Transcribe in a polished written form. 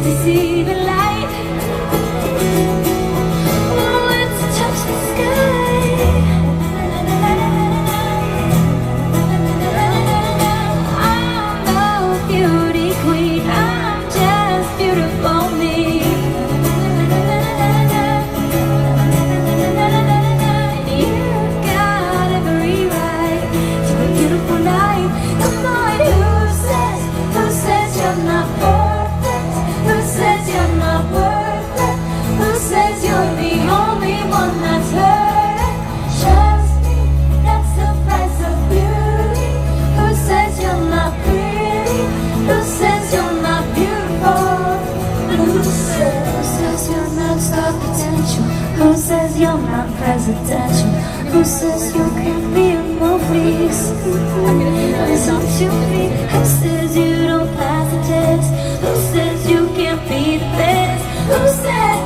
to see the light. Let's touch the sky. I'm no beauty queen, I'm just beautiful me. And you've got every right to a beautiful life. Come on, who says you're not perfect? Who says you're not worth it? Who says you're the only one that's hurt? Trust me, that's the price of beauty. Who says you're not pretty? Who says you're not beautiful? Who says you're not star potential? Who says you're not presidential? Who says you can't be in movies? Listen to me. Who says you don't pass the test? Who says you can't be the best? Who says